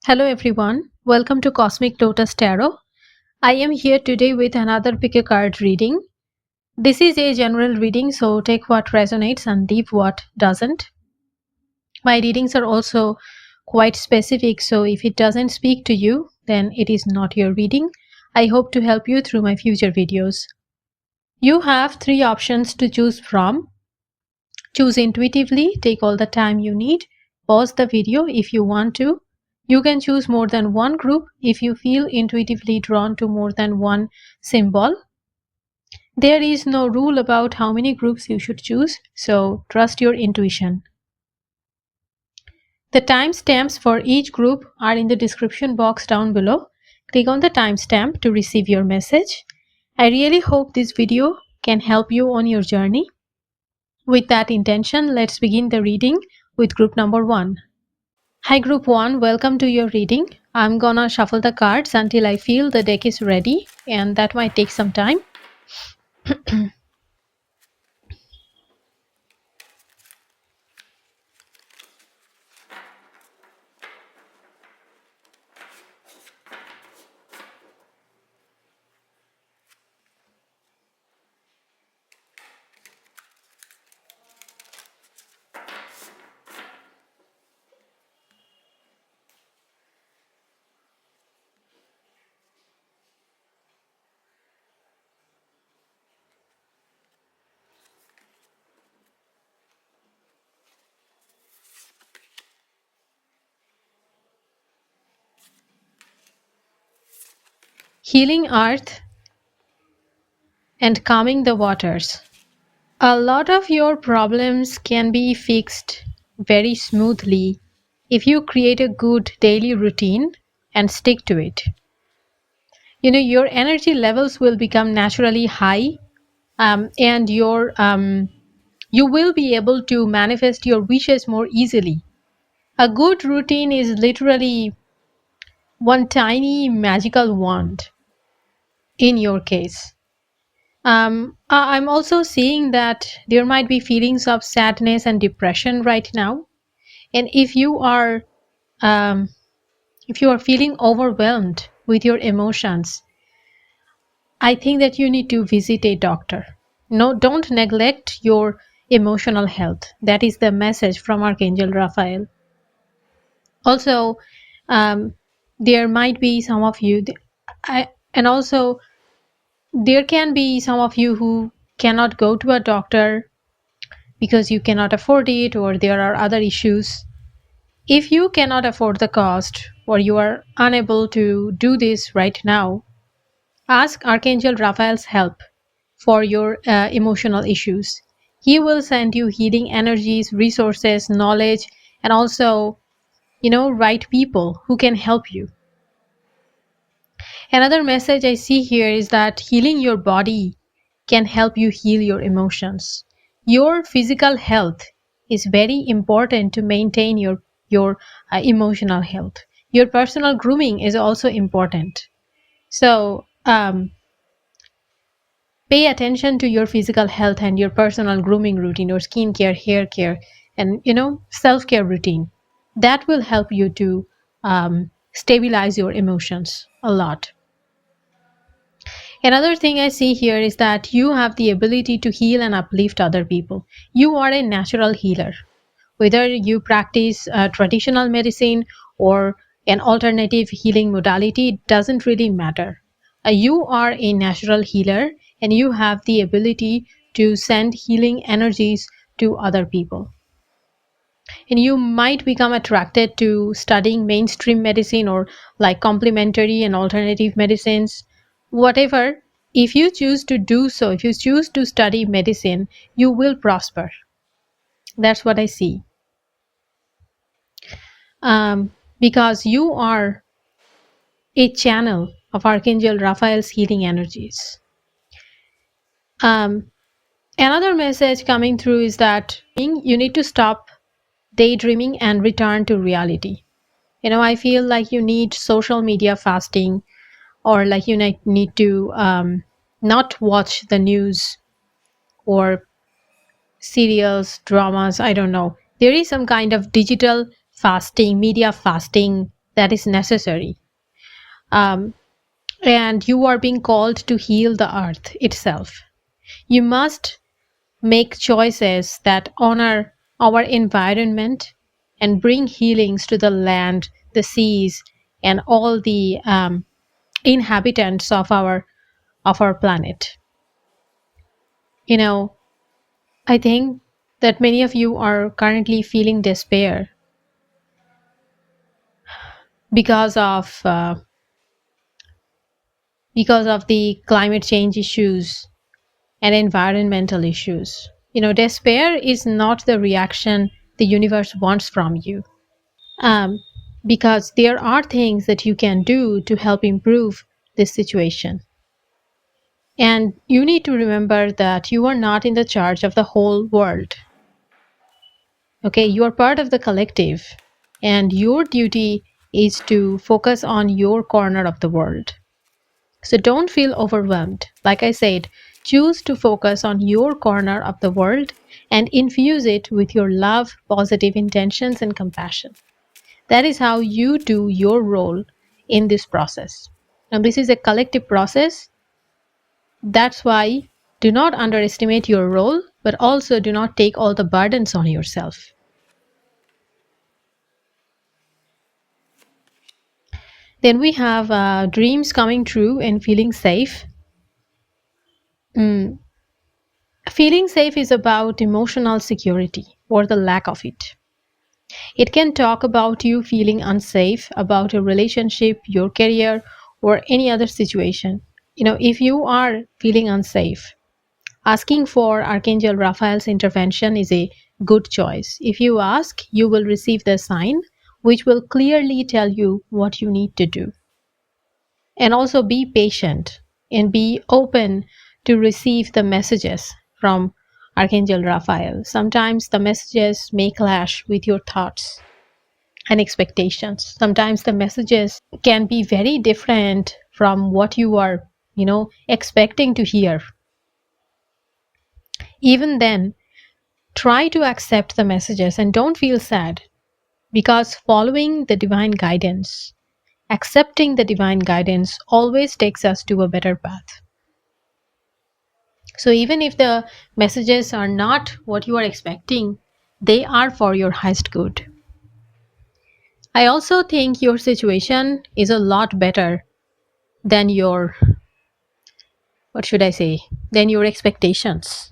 Hello everyone, welcome to Cosmic Lotus Tarot. I am here today with another pick a card reading. This is a general reading, so take what resonates and leave what doesn't. My readings are also quite specific, so if it doesn't speak to you, then it is not your reading. I hope to help you through my future videos. You have three options to choose from. Choose intuitively, take all the time you need, pause the video if you want to. You can choose more than one group if you feel intuitively drawn to more than one symbol. There is no rule about how many groups you should choose, so trust your intuition. The timestamps for each group are in the description box down below. Click on the timestamp to receive your message. I really hope this video can help you on your journey. With that intention, let's begin the reading with group number 1. Hi group 1, welcome to your reading. I'm gonna shuffle the cards until I feel the deck is ready, and that might take some time. Healing earth and calming the waters. A lot of your problems can be fixed very smoothly if you create a good daily routine and stick to it. Your energy levels will become naturally high, and you will be able to manifest your wishes more easily. A good routine is literally one tiny magical wand in your case. I'm also seeing that there might be feelings of sadness and depression right now, and um, if you are feeling overwhelmed with your emotions, I think that you need to visit a doctor. No, don't neglect your emotional health. That is the message from Archangel Raphael. Also, um, there might be some of you, and also there can be some of you who cannot go to a doctor because you cannot afford it or there are other issues. If you cannot afford the cost or you are unable to do this right now, ask Archangel Raphael's help for your emotional issues. He will send you healing energies, resources, knowledge, and also, right people who can help you. Another message I see here is that healing your body can help you heal your emotions. Your physical health is very important to maintain your emotional health. Your personal grooming is also important. So pay attention to your physical health and your personal grooming routine, your skincare, hair care, and self-care routine. That will help you to stabilize your emotions a lot. Another thing I see here is that you have the ability to heal and uplift other people. You are a natural healer. Whether you practice traditional medicine or an alternative healing modality, it doesn't really matter. You are a natural healer and you have the ability to send healing energies to other people. And you might become attracted to studying mainstream medicine or like complementary and alternative medicines, whatever. If you choose to do so, if you choose to study medicine, you will prosper. That's what I see. Because you are a channel of Archangel Raphael's healing energies. Another message coming through is that you need to stop daydreaming and return to reality. I feel like you need social media fasting, or like you need to not watch the news or serials, dramas, I don't know. There is some kind of digital fasting, media fasting that is necessary. Um, and you are being called to heal the earth itself. You must make choices that honor our environment and bring healings to the land, the seas, and all the inhabitants of our planet. You know, I think that many of you are currently feeling despair because of uh, because of the climate change issues and environmental issues. Despair is not the reaction the universe wants from you. Um, because there are things that you can do to help improve this situation. And you need to remember that you are not in the charge of the whole world. Okay, you are part of the collective, and your duty is to focus on your corner of the world. So don't feel overwhelmed. Like I said, choose to focus on your corner of the world and infuse it with your love, positive intentions, and compassion. That is how you do your role in this process. And this is a collective process. That's why do not underestimate your role, but also do not take all the burdens on yourself. Then we have dreams coming true and feeling safe. Mm, Feeling safe is about emotional security or the lack of it. It can talk about you feeling unsafe about a relationship, your career, or any other situation. If you are feeling unsafe, asking for Archangel Raphael's intervention is a good choice. If you ask, you will receive the sign, which will clearly tell you what you need to do. And also be patient and be open to receive the messages from Archangel Raphael. Sometimes the messages may clash with your thoughts and expectations. Sometimes the messages can be very different from what you are, expecting to hear. Even then, try to accept the messages and don't feel sad, because following the divine guidance, accepting the divine guidance always takes us to a better path. So even if the messages are not what you are expecting, they are for your highest good. I also think your situation is a lot better than your, what should I say, than your expectations.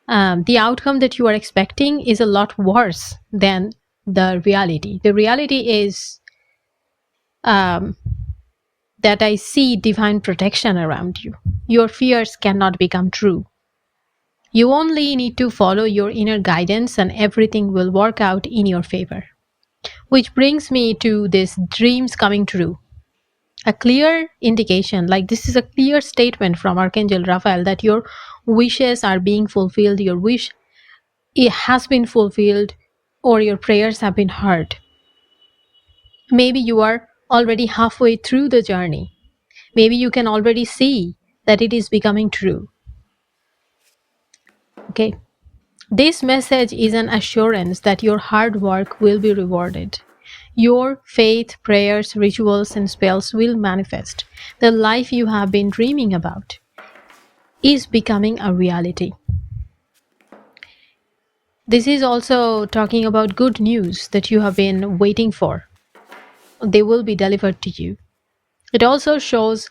The outcome that you are expecting is a lot worse than the reality. The reality is um, that I see divine protection around you. Your fears cannot become true. You only need to follow your inner guidance and everything will work out in your favor. Which brings me to this dreams coming true. A clear indication, like this is a clear statement from Archangel Raphael that your wishes are being fulfilled, your wish it has been fulfilled, or your prayers have been heard. Maybe you are already halfway through the journey. Maybe you can already see that it is becoming true. Okay. This message is an assurance that your hard work will be rewarded. Your faith, prayers, rituals, and spells will manifest. The life you have been dreaming about is becoming a reality. This is also talking about good news that you have been waiting for. They will be delivered to you. It also shows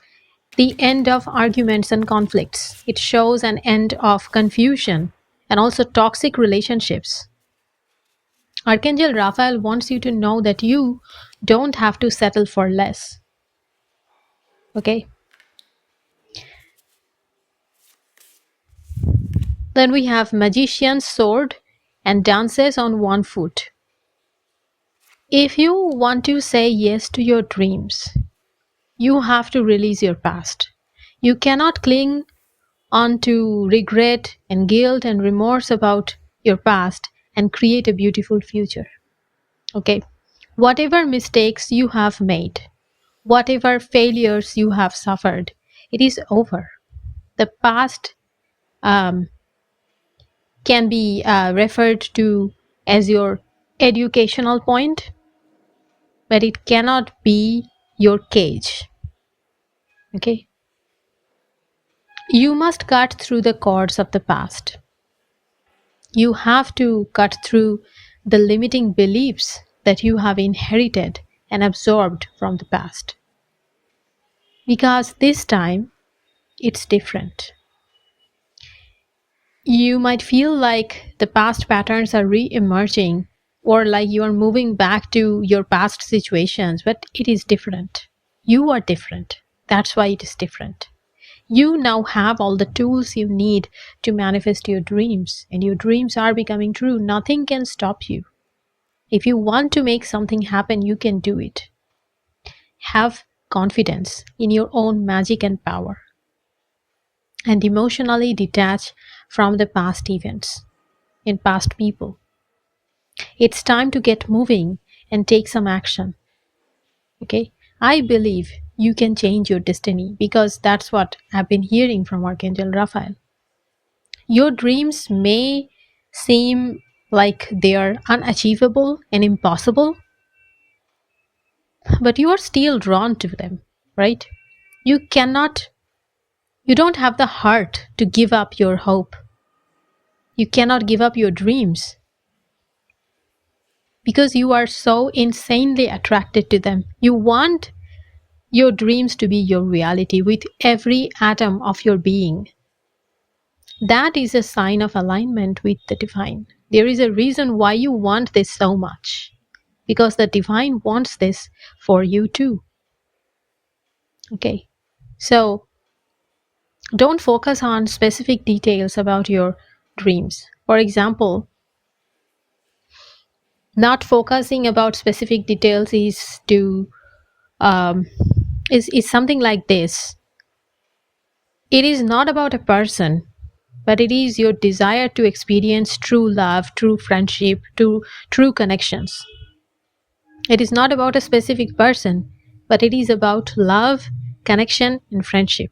the end of arguments and conflicts. It shows an end of confusion and also toxic relationships. Archangel Raphael wants you to know that you don't have to settle for less. Okay? Then we have magician's sword and dances on one foot. If you want to say yes to your dreams, you have to release your past. You cannot cling on to regret and guilt and remorse about your past and create a beautiful future. Okay? Whatever mistakes you have made, whatever failures you have suffered, it is over. The past um, can be referred to as your educational point, but it cannot be your cage. Okay? You must cut through the cords of the past. You have to cut through the limiting beliefs that you have inherited and absorbed from the past. Because this time, it's different. You might feel like the past patterns are re emerging or like you are moving back to your past situations, but it is different. You are different. That's why it is different. You now have all the tools you need to manifest your dreams, and your dreams are becoming true. Nothing can stop you. If you want to make something happen, you can do it. Have confidence in your own magic and power, and emotionally detach from the past events and past people. It's time to get moving and take some action. Okay? I believe you can change your destiny because that's what I've been hearing from Archangel Raphael. Your dreams may seem like they are unachievable and impossible, but you are still drawn to them, right? You cannot, you don't have the heart to give up your hope. You cannot give up your dreams because you are so insanely attracted to them. You want your dreams to be your reality with every atom of your being. That is a sign of alignment with the divine. There is a reason why you want this so much, because the divine wants this for you too. Okay, so don't focus on specific details about your dreams. For example, not focusing about specific details um, is something like this. It is not about a person, but it is your desire to experience true love, true friendship, true connections. It is not about a specific person, but it is about love, connection, and friendship.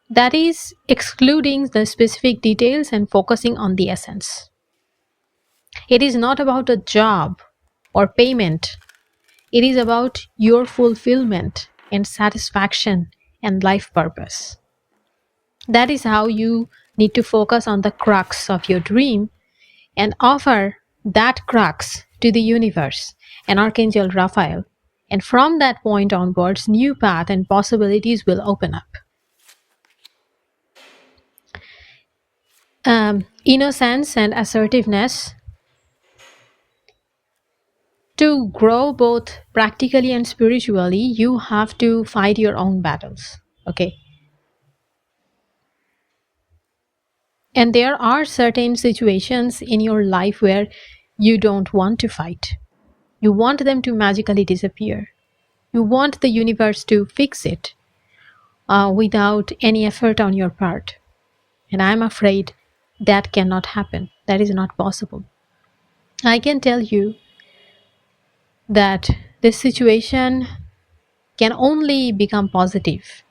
That is excluding the specific details and focusing on the essence. It is not about a job or payment. It is about your fulfillment and satisfaction and life purpose. That is how you need to focus on the crux of your dream and offer that crux to the universe and Archangel Raphael. And from that point onwards, new path and possibilities will open up. Innocence and assertiveness. To grow both practically and spiritually, you have to fight your own battles. Okay. And there are certain situations in your life where you don't want to fight. You want them to magically disappear. You want the universe to fix it without any effort on your part. And I'm afraid that cannot happen. That is not possible. I can tell you that this situation can only become positive.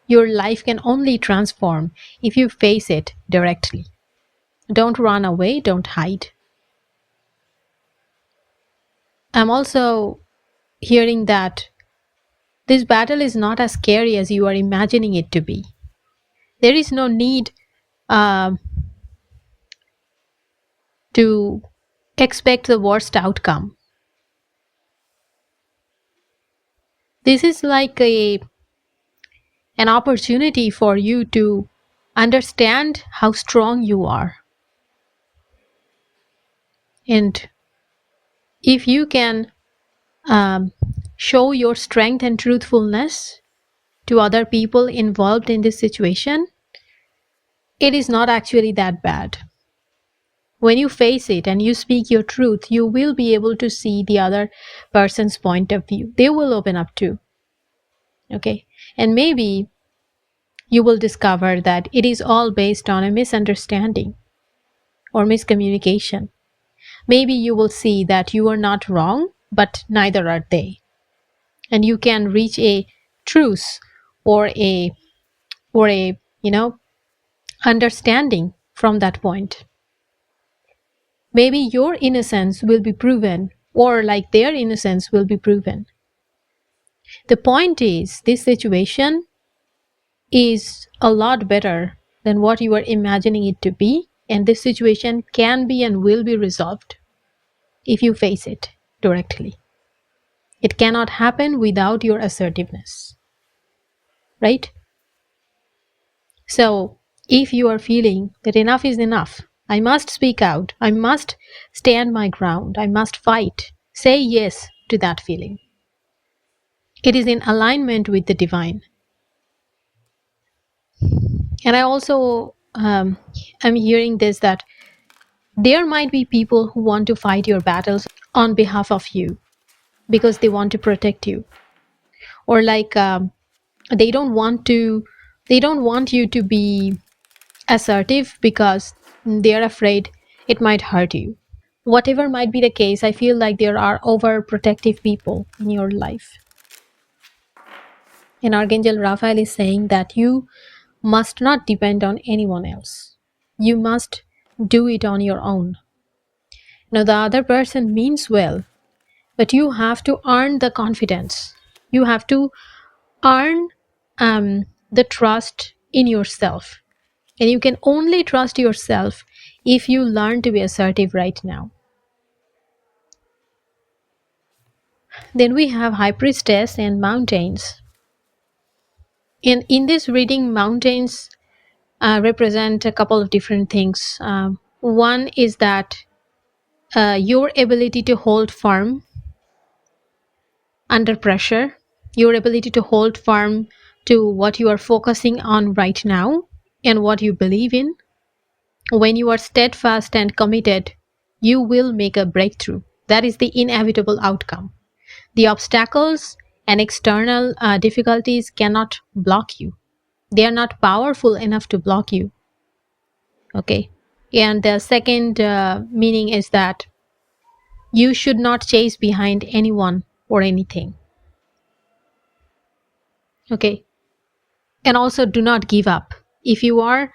Your life can only transform if you face it directly. Don't run away, don't hide. I'm also hearing that this battle is not as scary as you are imagining it to be. There is no need uh, to expect the worst outcome. This is like an opportunity for you to understand how strong you are. And if you can um, show your strength and truthfulness to other people involved in this situation, it is not actually that bad. When you face it and you speak your truth, you will be able to see the other person's point of view. They will open up too. Okay? And maybe you will discover that it is all based on a misunderstanding or miscommunication. Maybe you will see that you are not wrong, but neither are they. And you can reach a truce or a understanding from that point. Maybe your innocence will be proven or like their innocence will be proven. The point is, this situation is a lot better than what you are imagining it to be, and this situation can be and will be resolved if you face it directly. It cannot happen without your assertiveness, right? So, if you are feeling that enough is enough, I must speak out, I must stand my ground, I must fight, say yes to that feeling. It is in alignment with the divine. And I also am hearing this, that there might be people who want to fight your battles on behalf of you because they want to protect you, or like they don't want you to be assertive because they're afraid it might hurt you. Whatever might be the case, I feel like there are overprotective people in your life. And Archangel Raphael is saying that you must not depend on anyone else. You must do it on your own. Now, the other person means well, but you have to earn the confidence. You have to earn the trust in yourself. And you can only trust yourself if you learn to be assertive right now. Then we have High Priestess and mountains. And in this reading, mountains represent a couple of different things. One is that your ability to hold firm under pressure, your ability to hold firm to what you are focusing on right now and what you believe in. When you are steadfast and committed, you will make a breakthrough. That is the inevitable outcome. The obstacles and external difficulties cannot block you. They are not powerful enough to block you. Okay. And the second meaning is that you should not chase behind anyone or anything. Okay. And also, do not give up. If you are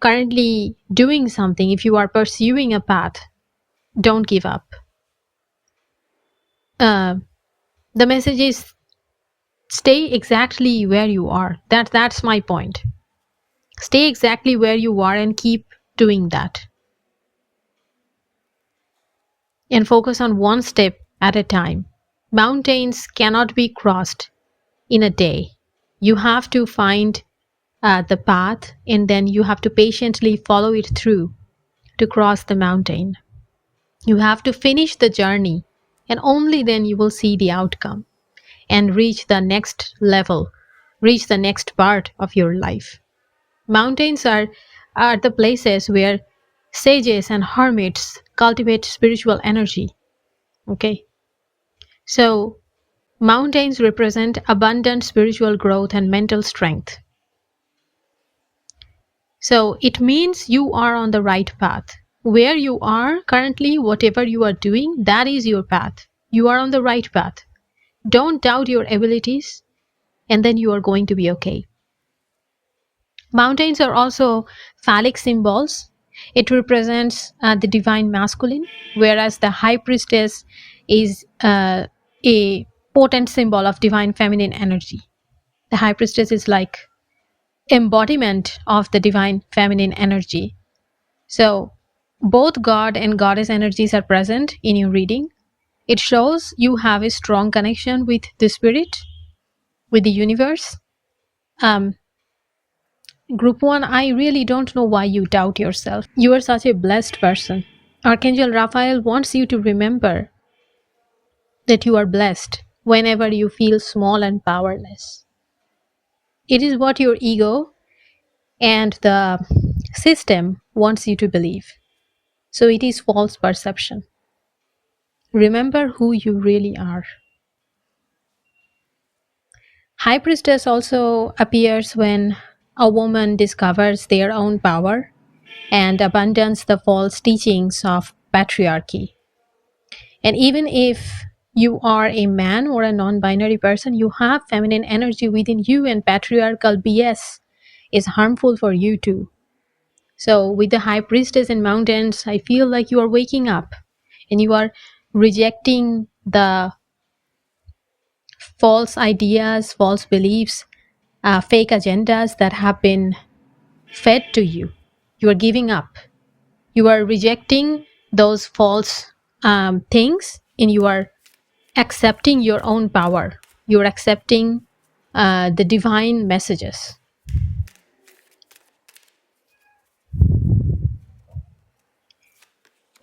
currently doing something, if you are pursuing a path, don't give up. The message is stay exactly where you are. That's my point. Stay exactly where you are and keep doing that. And focus on one step at a time. Mountains cannot be crossed in a day. You have to find the path, and then you have to patiently follow it through to cross the mountain. You have to finish the journey, and only then you will see the outcome and reach the next level, reach the next part of your life. Mountains are the places where sages and hermits cultivate spiritual energy. Okay? So, mountains represent abundant spiritual growth and mental strength. So, it means you are on the right path. Where you are currently, whatever you are doing, that is your path. You are on the right path. Don't doubt your abilities, and then you are going to be okay. Mountains are also phallic symbols. It represents the divine masculine, whereas the High Priestess is a potent symbol of divine feminine energy. The High Priestess is like embodiment of the divine feminine energy. So both God and Goddess energies are present in your reading. It shows you have a strong connection with the spirit, with the universe. Group 1, I really don't know why you doubt yourself. You are such a blessed person. Archangel Raphael wants you to remember that you are blessed whenever you feel small and powerless. It is what your ego and the system wants you to believe. So it is false perception. Remember who you really are. High Priestess also appears when a woman discovers their own power and abandons the false teachings of patriarchy. And even if you are a man or a non-binary person, you have feminine energy within you, and patriarchal BS is harmful for you too. So with the High Priestess in mountains, I feel like you are waking up and you are rejecting the false ideas, false beliefs, fake agendas that have been fed to you. You are giving up. You are rejecting those false things, and you are accepting your own power. You are accepting the divine messages.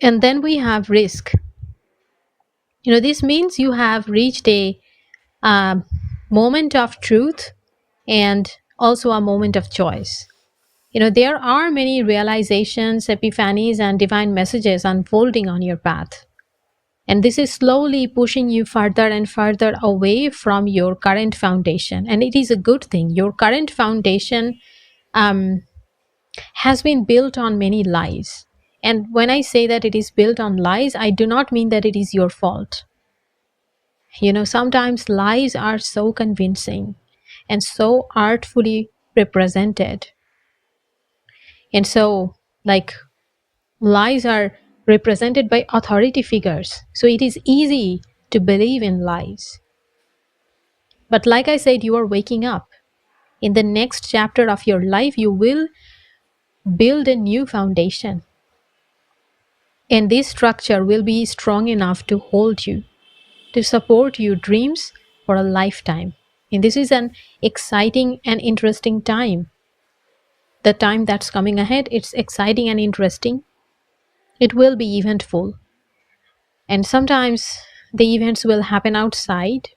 And then we have risk. This means you have reached a um, moment of truth and also a moment of choice. There are many realizations, epiphanies, and divine messages unfolding on your path. And this is slowly pushing you further and further away from your current foundation. And it is a good thing. Your current foundation um, has been built on many lies. And when I say that it is built on lies, I do not mean that it is your fault. Sometimes lies are so convincing and so artfully represented. And so, like, lies are represented by authority figures. So it is easy to believe in lies. But like I said, you are waking up. In the next chapter of your life, you will build a new foundation. And this structure will be strong enough to hold you, to support your dreams for a lifetime. And this is an exciting and interesting time. The time that's coming ahead, it's exciting and interesting. It will be eventful. And sometimes the events will happen outside,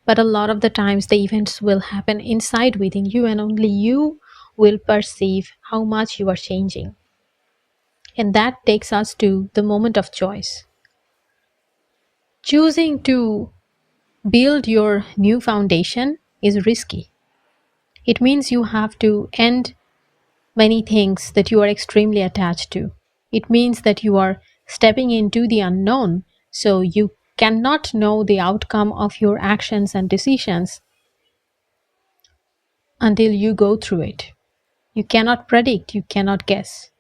but a lot of the times the events will happen inside within you, and only you will perceive how much you are changing. And that takes us to the moment of choice. Choosing to build your new foundation is risky. It means you have to end many things that you are extremely attached to. It means that you are stepping into the unknown, so you cannot know the outcome of your actions and decisions until you go through it. You cannot predict, you cannot guess.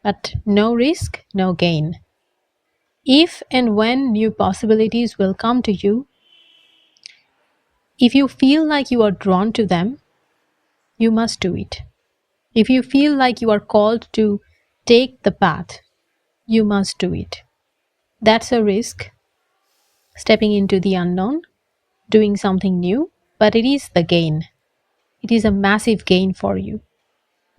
But no risk, no gain. If and when new possibilities will come to you, if you feel like you are drawn to them, you must do it. If you feel like you are called to take the path, you must do it. That's a risk, stepping into the unknown, doing something new, but it is the gain. It is a massive gain for you.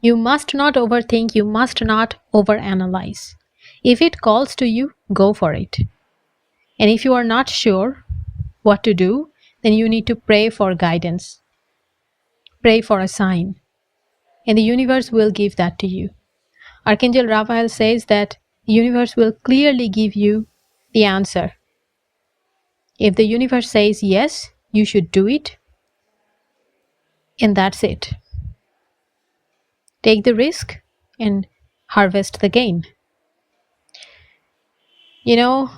You must not overthink, you must not overanalyze. If it calls to you, go for it. And if you are not sure what to do, then you need to pray for guidance. Pray for a sign. And the universe will give that to you. Archangel Raphael says that the universe will clearly give you the answer. If the universe says yes, you should do it, and that's it. Take the risk and harvest the gain.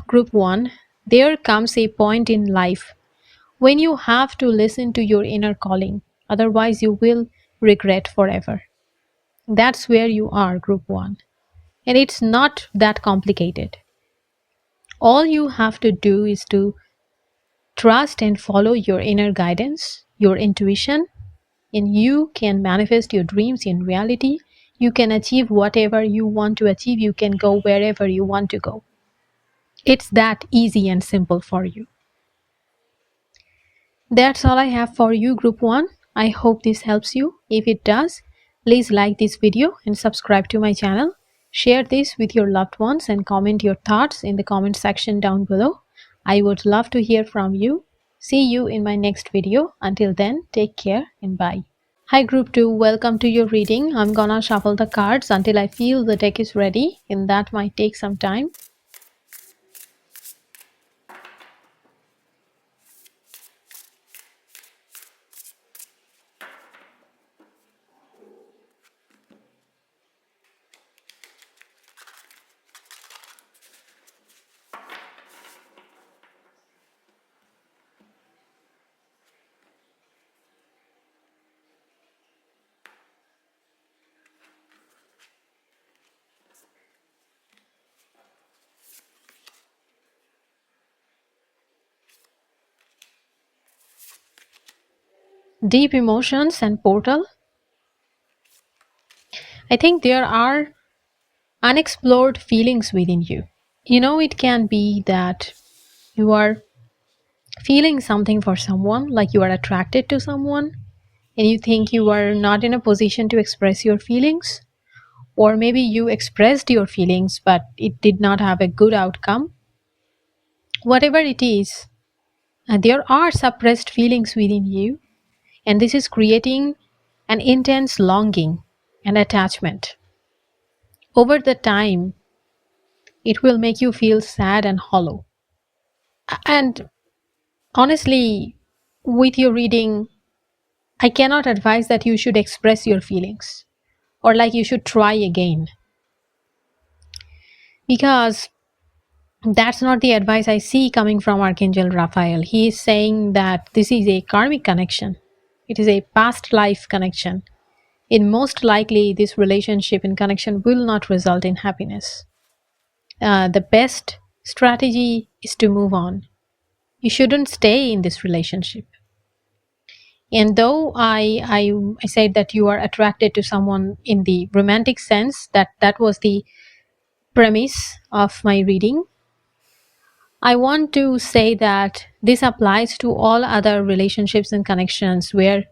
Group 1, there comes a point in life when you have to listen to your inner calling, otherwise you will regret forever. That's where you are, Group 1. And it's not that complicated. All you have to do is to trust and follow your inner guidance, your intuition, and you can manifest your dreams in reality. You can achieve whatever you want to achieve. You can go wherever you want to go. It's that easy and simple for you. That's all I have for you, Group 1. I hope this helps you. If it does, please like this video and subscribe to my channel. Share this with your loved ones and comment your thoughts in the comment section down below. I would love to hear from you. See you in my next video. Until then, take care and bye. Hi Group 2, welcome to your reading. I'm gonna shuffle the cards until I feel the deck is ready, and that might take some time. deep emotions and portal. I think there are unexplored feelings within you. It can be that you are feeling something for someone, like you are attracted to someone, and you think you are not in a position to express your feelings, or maybe you expressed your feelings but it did not have a good outcome. Whatever it is, there are suppressed feelings within you, and this is creating an intense longing and attachment. Over the time, it will make you feel sad and hollow. And honestly, with your reading, I cannot advise that you should express your feelings or like you should try again, because that's not the advice I see coming from Archangel Raphael. He is saying that this is a karmic connection, it is a past life connection. In most likely, this relationship and connection will not result in happiness. The best strategy is to move on. You shouldn't stay in this relationship. And though I said that you are attracted to someone in the romantic sense, that was the premise of my reading, I want to say that this applies to all other relationships and connections where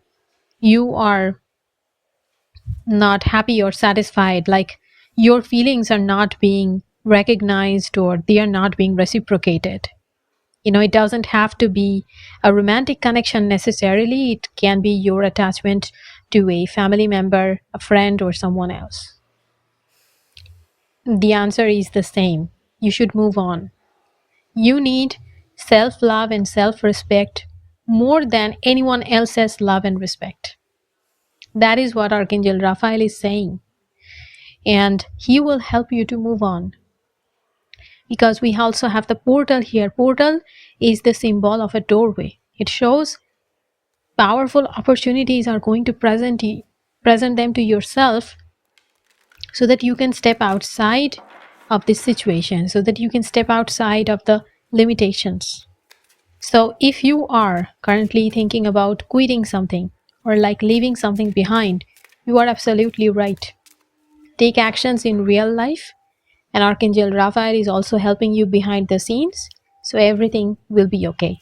you are not happy or satisfied, like your feelings are not being recognized or they are not being reciprocated. It doesn't have to be a romantic connection necessarily, it can be your attachment to a family member, a friend, or someone else. The answer is the same. You should move on. You need self love and self respect more than anyone else's love and respect. That is what Archangel Raphael is saying. And he will help you to move on. Because we also have the portal here. Portal is the symbol of a doorway. It shows powerful opportunities are going to present them to yourself, so that you can step outside of this situation, so that you can step outside of the limitations. So if you are currently thinking about quitting something or like leaving something behind, you are absolutely right. Take actions in real life, and Archangel Raphael is also helping you behind the scenes, so everything will be okay.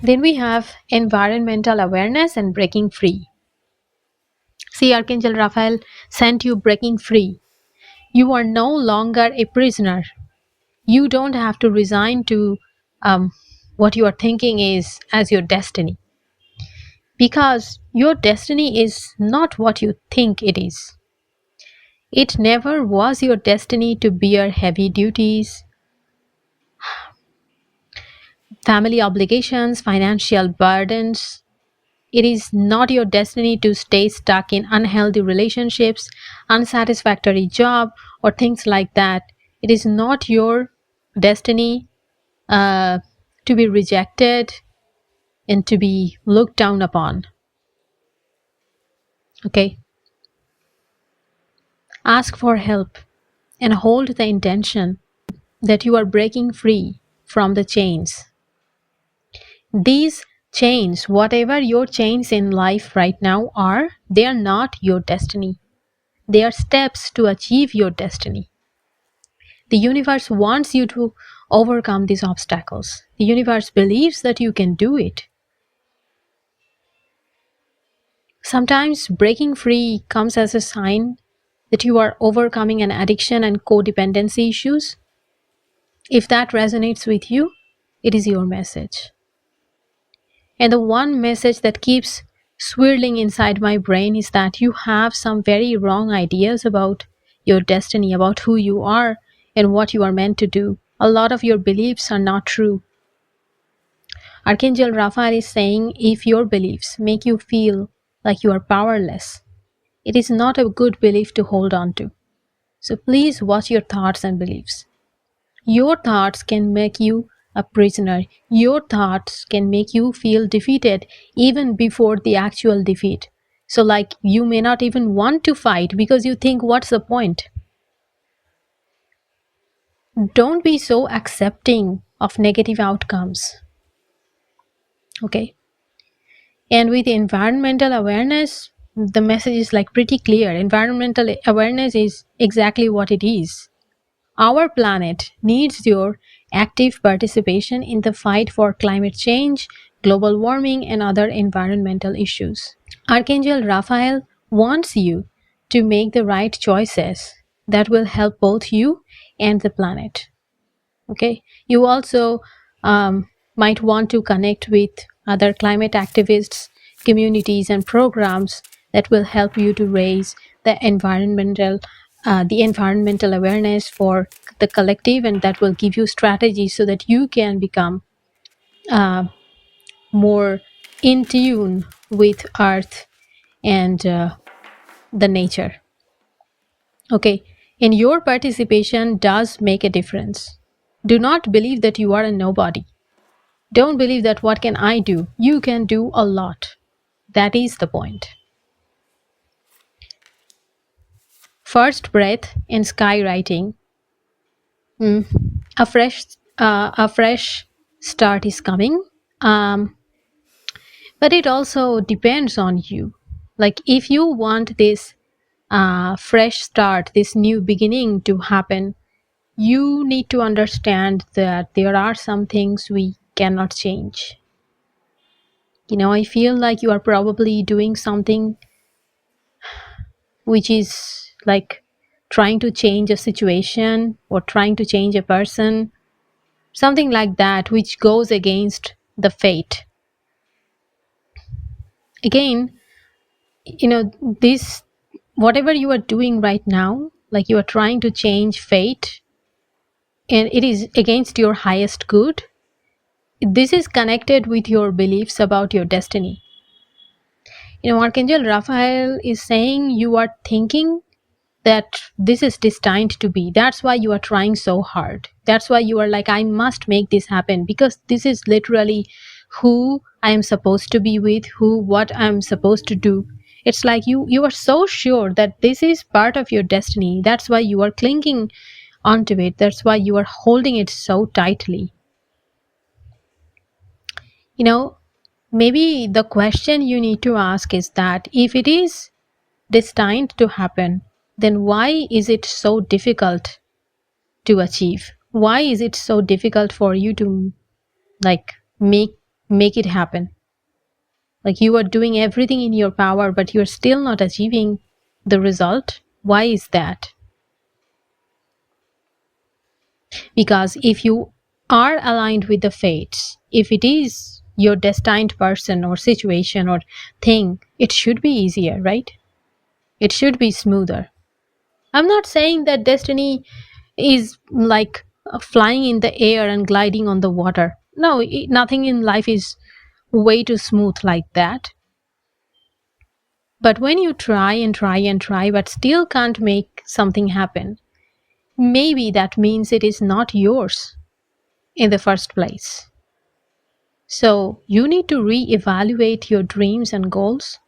Then we have environmental awareness and breaking free. See, Archangel Raphael sent you breaking free. You are no longer a prisoner. You don't have to resign to what you are thinking is as your destiny. Because your destiny is not what you think it is. It never was your destiny to bear heavy duties, family obligations, financial burdens. It is not your destiny to stay stuck in unhealthy relationships, unsatisfactory job, or things like that. It is not your destiny uh, to be rejected and to be looked down upon. Okay? Ask for help and hold the intention that you are breaking free from the chains. These chains, whatever your chains in life right now are, they are not your destiny. They are steps to achieve your destiny. The universe wants you to overcome these obstacles. The universe believes that you can do it. Sometimes breaking free comes as a sign that you are overcoming an addiction and codependency issues. If that resonates with you, it is your message. And the one message that keeps swirling inside my brain is that you have some very wrong ideas about your destiny, about who you are and what you are meant to do. A lot of your beliefs are not true. Archangel Raphael is saying if your beliefs make you feel like you are powerless, it is not a good belief to hold on to. So please watch your thoughts and beliefs. Your thoughts can make you a prisoner. Your thoughts can make you feel defeated even before the actual defeat. So, like, you may not even want to fight because you think, what's the point? Don't be so accepting of negative outcomes. Okay. And with environmental awareness, the message is like pretty clear. Environmental awareness is exactly what it is. Our planet needs your active participation in the fight for climate change, global warming, and other environmental issues. Archangel Raphael wants you to make the right choices that will help both you and the planet. Okay, you also might want to connect with other climate activists, communities, and programs that will help you to raise the environmental awareness for the collective, and that will give you strategies so that you can become uh, more in tune with earth and the nature. Okay, and your participation does make a difference. Do not believe that you are a nobody. Don't believe that what can I do? You can do a lot. That is the point. First breath and skywriting. Mm, a fresh start is coming. Um, but it also depends on you. Like if you want this fresh start, this new beginning to happen, you need to understand that there are some things we cannot change. I feel like you are probably doing something which is like trying to change a situation or trying to change a person, something like that, which goes against the fate. Again, this, whatever you are doing right now, like you are trying to change fate and it is against your highest good, this is connected with your beliefs about your destiny. Archangel Raphael is saying you are thinking that this is destined to be. That's why you are trying so hard. That's why you are like, I must make this happen because this is literally who I am supposed to be with, what I'm supposed to do. It's like you are so sure that this is part of your destiny. That's why you are clinging onto it. That's why you are holding it so tightly. You know, maybe the question you need to ask is that if it is destined to happen, then why is it so difficult to achieve? Why is it so difficult for you to like make it happen? Like you are doing everything in your power, but you're still not achieving the result. Why is that? Because if you are aligned with the fates, if it is your destined person or situation or thing, it should be easier, right? It should be smoother. I'm not saying that destiny is like flying in the air and gliding on the water. No, nothing in life is way too smooth like that. But when you try and try and try but still can't make something happen, maybe that means it is not yours in the first place. So you need to re-evaluate your dreams and goals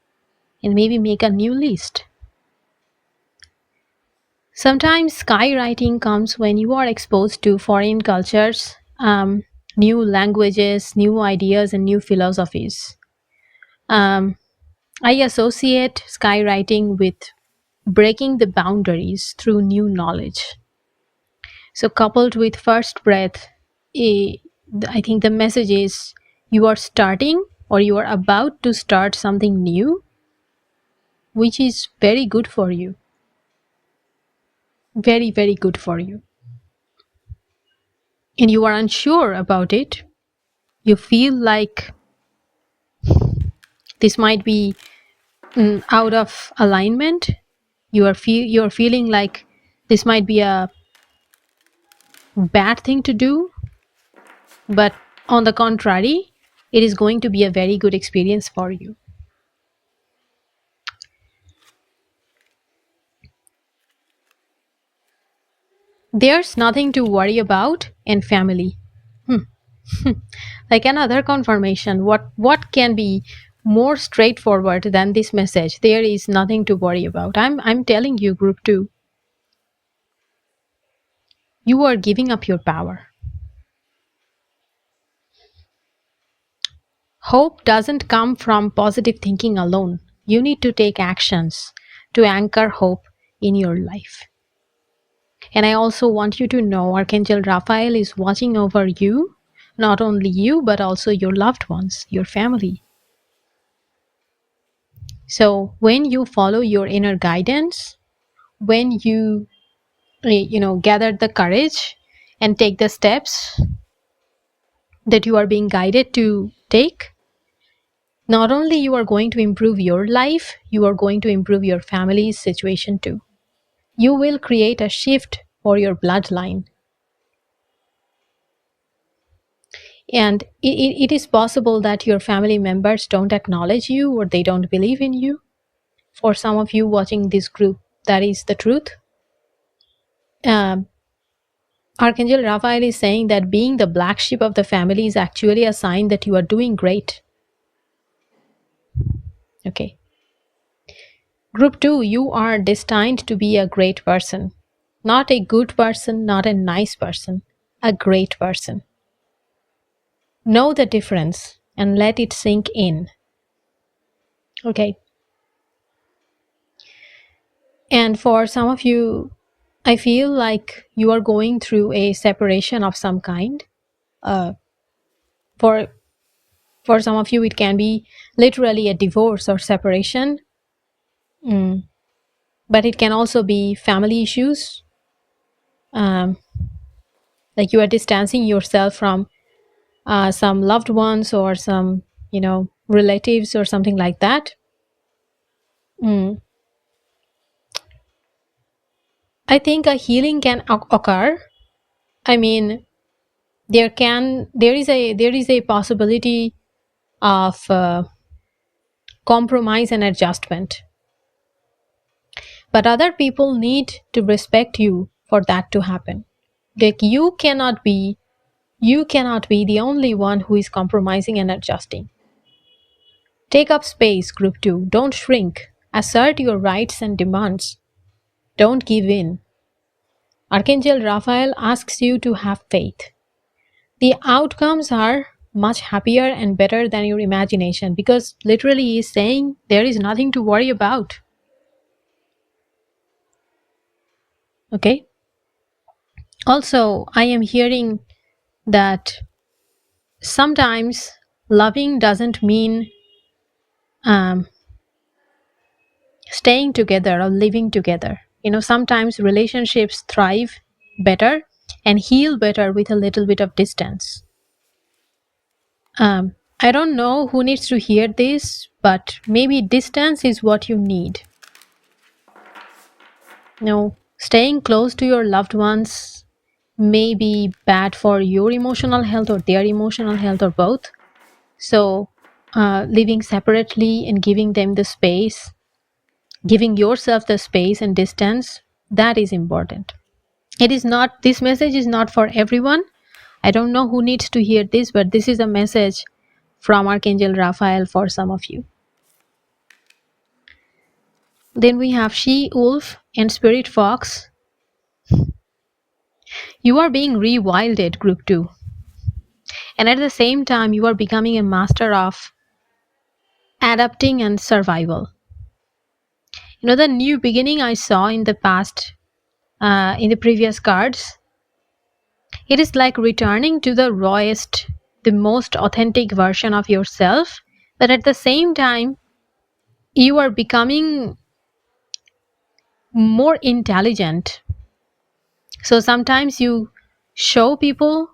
and maybe make a new list. Sometimes skywriting comes when you are exposed to foreign cultures, new languages, new ideas, and new philosophies. Um, I associate skywriting with breaking the boundaries through new knowledge. So, coupled with first breath, eh, I think the message is you are starting or you are about to start something new, which is very good for you. Very, very good for you. And you are unsure about it. You feel like this might be out of alignment. You're feeling like this might be a bad thing to do, but on the contrary, it is going to be a very good experience for you. There's nothing to worry about in family. Like another confirmation, what can be more straightforward than this message? There is nothing to worry about. I'm telling you, group 2. You are giving up your power. Hope doesn't come from positive thinking alone. You need to take actions to anchor hope in your life. And I also want you to know Archangel Raphael is watching over you, not only you, but also your loved ones, your family. So when you follow your inner guidance, when you gather the courage and take the steps that you are being guided to take, not only you are going to improve your life, you are going to improve your family's situation too. You will create a shift for your bloodline. And it is possible that your family members don't acknowledge you or they don't believe in you. For some of you watching this group, that is the truth. Archangel Raphael is saying that being the black sheep of the family is actually a sign that you are doing great. Okay. Group 2, you are destined to be a great person. Not a good person, not a nice person, a great person. Know the difference and let it sink in. Okay. And for some of you, I feel like you are going through a separation of some kind. For some of you, it can be literally a divorce or separation. But it can also be family issues. Like you are distancing yourself from some loved ones or some, relatives or something like that. I think a healing can occur. I mean, there is a possibility of compromise and adjustment, but other people need to respect you for that to happen. Like you cannot be the only one who is compromising and adjusting. Take up space, group 2. Don't shrink. Assert your rights and demands. Don't give in. Archangel Raphael asks you to have faith. The outcomes are much happier and better than your imagination, because literally he is saying there is nothing to worry about. Okay? Also, I am hearing that sometimes loving doesn't mean staying together or living together. Sometimes relationships thrive better and heal better with a little bit of distance. I don't know who needs to hear this, but maybe distance is what you need. Staying close to your loved ones may be bad for your emotional health or their emotional health or both. So living separately and giving them the space, giving yourself the space and distance, that is important. This message is not for everyone. I don't know who needs to hear this, but this is a message from Archangel Raphael for some of you. Then we have She-Wolf and Spirit Fox. You are being rewilded, group 2. And at the same time, you are becoming a master of adapting and survival. The new beginning I saw in the past, in the previous cards, it is like returning to the rawest, the most authentic version of yourself, but at the same time, you are becoming more intelligent. So sometimes you show people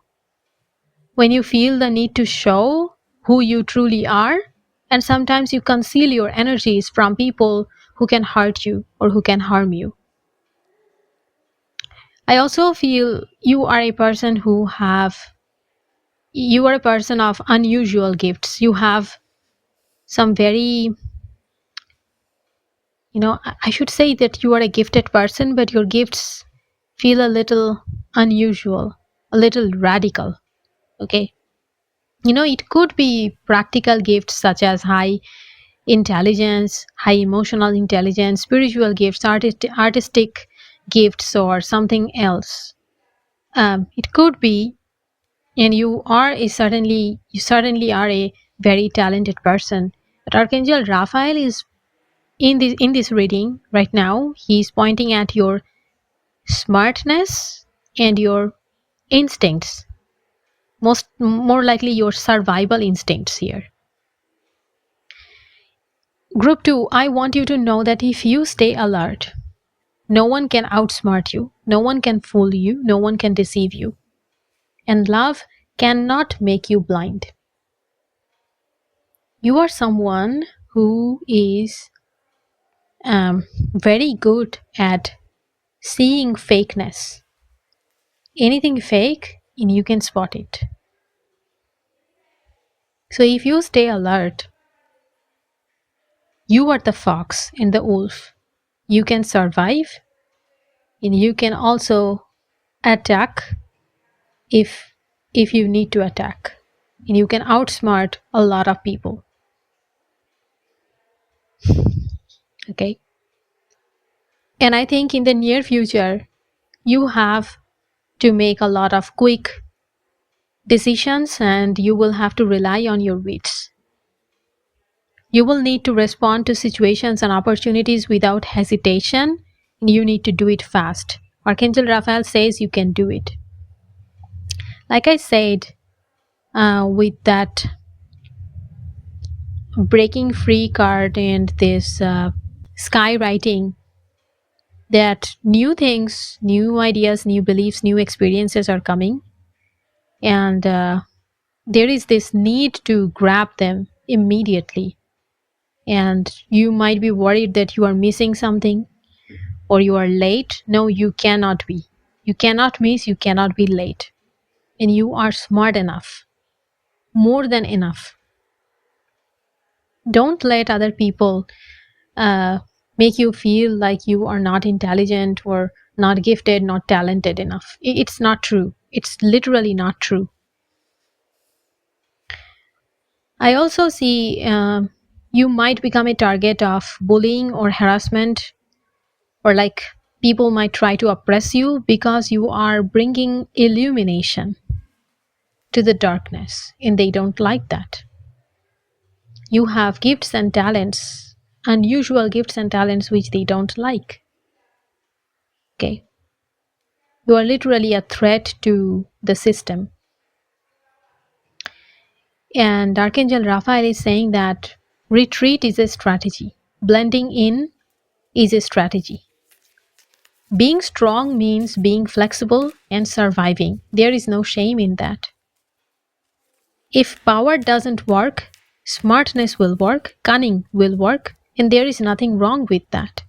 when you feel the need to show who you truly are, and sometimes you conceal your energies from people who can hurt you or who can harm you. I also feel you are a person of unusual gifts. You have some very, I should say that you are a gifted person, but your gifts feel a little unusual, a little radical. Okay. It could be practical gifts such as high intelligence, high emotional intelligence, spiritual gifts, artistic gifts, or something else. It could be, and you certainly are a very talented person. But Archangel Raphael is in this reading right now. He's pointing at your smartness and your instincts, more likely your survival instincts here. Group 2, I want you to know that if you stay alert, no one can outsmart you, no one can fool you, no one can deceive you, and love cannot make you blind. You are someone who is very good at seeing fakeness. Anything fake, and you can spot it. So if you stay alert, you are the fox and the wolf. You can survive, and you can also attack if you need to attack, and you can outsmart a lot of people. Okay, and I think in the near future you have to make a lot of quick decisions, and you will have to rely on your wits. You will need to respond to situations and opportunities without hesitation, and you need to do it fast. Archangel Raphael says you can do it. Like I said, with that breaking free card and this skywriting, that new things, new ideas, new beliefs, new experiences are coming, and there is this need to grab them immediately. And you might be worried that you are missing something or you are late. No, you cannot be. You cannot miss, you cannot be late. And you are smart enough, more than enough. Don't let other people make you feel like you are not intelligent or not gifted, not talented enough. It's not true. It's literally not true. I also see you might become a target of bullying or harassment, or like people might try to oppress you because you are bringing illumination to the darkness, and they don't like that. You have gifts and talents, unusual gifts and talents which they don't like. Okay. You are literally a threat to the system. And Archangel Raphael is saying that retreat is a strategy, blending in is a strategy. Being strong means being flexible and surviving. There is no shame in that. If power doesn't work, smartness will work, cunning will work, and there is nothing wrong with that.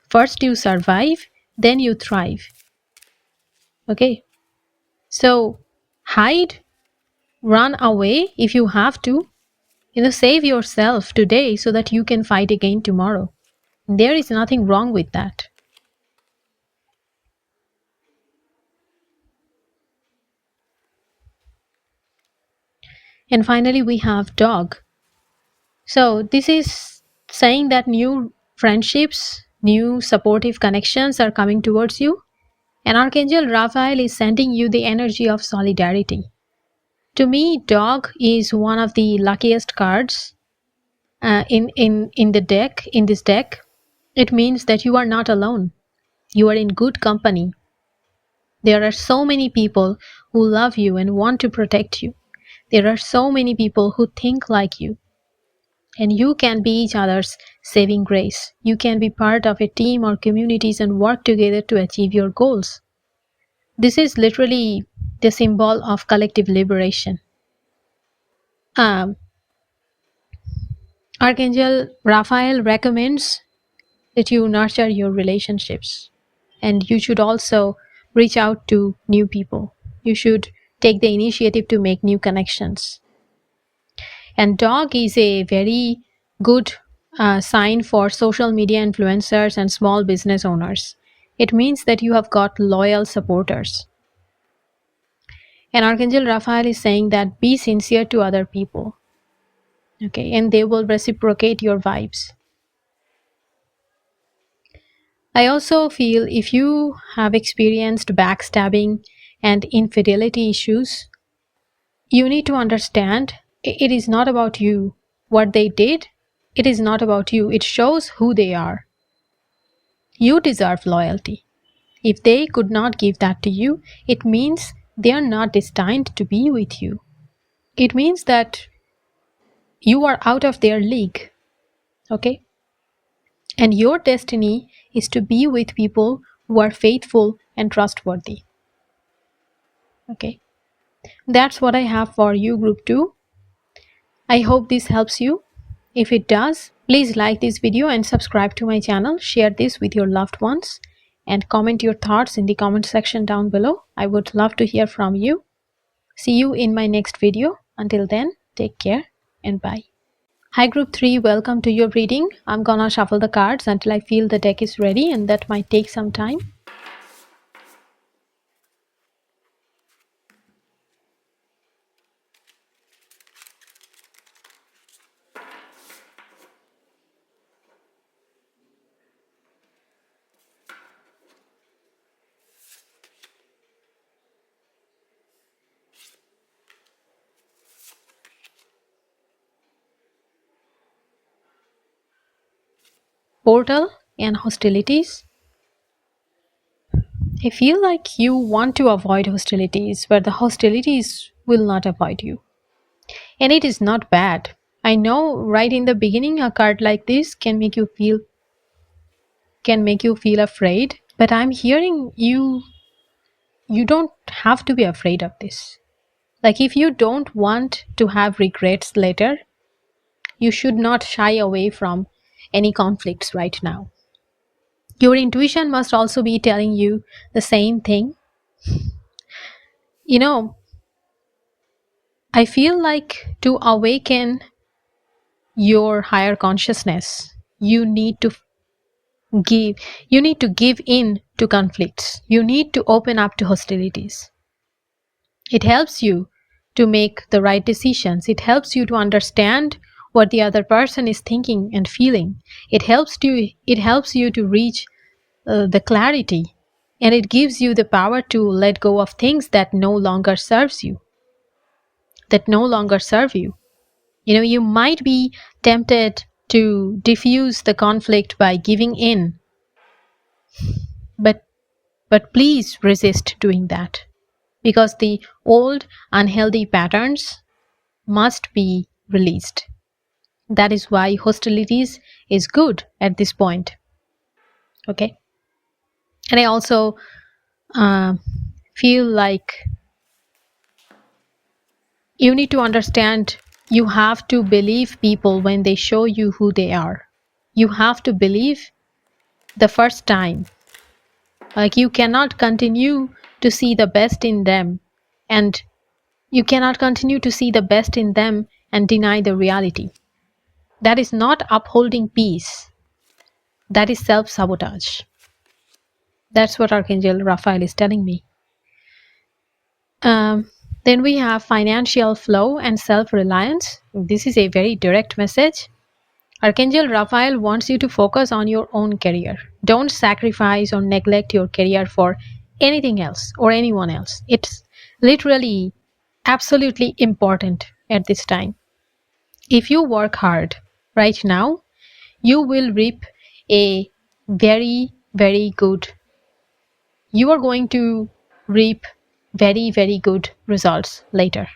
First you survive, then you thrive. Okay? So hide, run away if you have to. Save yourself today so that you can fight again tomorrow. There is nothing wrong with that. And finally, we have dog. So this is saying that new friendships, new supportive connections are coming towards you. And Archangel Raphael is sending you the energy of solidarity. To me, dog is one of the luckiest cards in the deck, in this deck. It means that you are not alone. You are in good company. There are so many people who love you and want to protect you. There are so many people who think like you. And you can be each other's saving grace. You can be part of a team or communities and work together to achieve your goals. This is literally the symbol of collective liberation. Archangel Raphael recommends that you nurture your relationships, and you should also reach out to new people. You should take the initiative to make new connections. And dog is a very good sign for social media influencers and small business owners. It means that you have got loyal supporters. And Archangel Raphael is saying that be sincere to other people. Okay, and they will reciprocate your vibes. I also feel if you have experienced backstabbing, and infidelity issues, you need to understand it is not about you. What they did, it is not about you. It shows who they are. You deserve loyalty. If they could not give that to you, it means they are not destined to be with you. It means that you are out of their league. Okay? And your destiny is to be with people who are faithful and trustworthy. Okay? That's what I have for you, Group 2. I hope this helps you. If it does, please like this video and subscribe to my channel. Share this with your loved ones and comment your thoughts in the comment section down below. I would love to hear from you. See you in my next video. Until then, take care and bye. Hi Group 3, welcome to your reading. I'm gonna shuffle the cards until I feel the deck is ready, and that might take some time. Portal and hostilities. I feel like you want to avoid hostilities, but the hostilities will not avoid you. And it is not bad. I know right in the beginning a card like this can make you feel afraid, but I'm hearing you don't have to be afraid of this. Like if you don't want to have regrets later, you should not shy away from any conflicts right now. Your intuition must also be telling you the same thing. You know, I feel like to awaken your higher consciousness, you need to give in to conflicts. You need to open up to hostilities. It helps you to make the right decisions. It helps you to understand what the other person is thinking and feeling. It helps you to reach the clarity, and it gives you the power to let go of things that no longer serve you. You know, you might be tempted to diffuse the conflict by giving in, but please resist doing that, because the old unhealthy patterns must be released. That is why hostilities is good at this point. Okay? And I also feel like you need to understand you have to believe people when they show you who they are. You have to believe the first time. Like you cannot continue to see the best in them, and you cannot continue to see the best in them and deny the reality. That is not upholding peace. That is self-sabotage. That's what Archangel Raphael is telling me. Then we have financial flow and self-reliance. This is a very direct message. Archangel Raphael wants you to focus on your own career. Don't sacrifice or neglect your career for anything else or anyone else. It's literally absolutely important at this time. If you work hard right now, you will reap a very, very good, you are going to reap very, very good results later.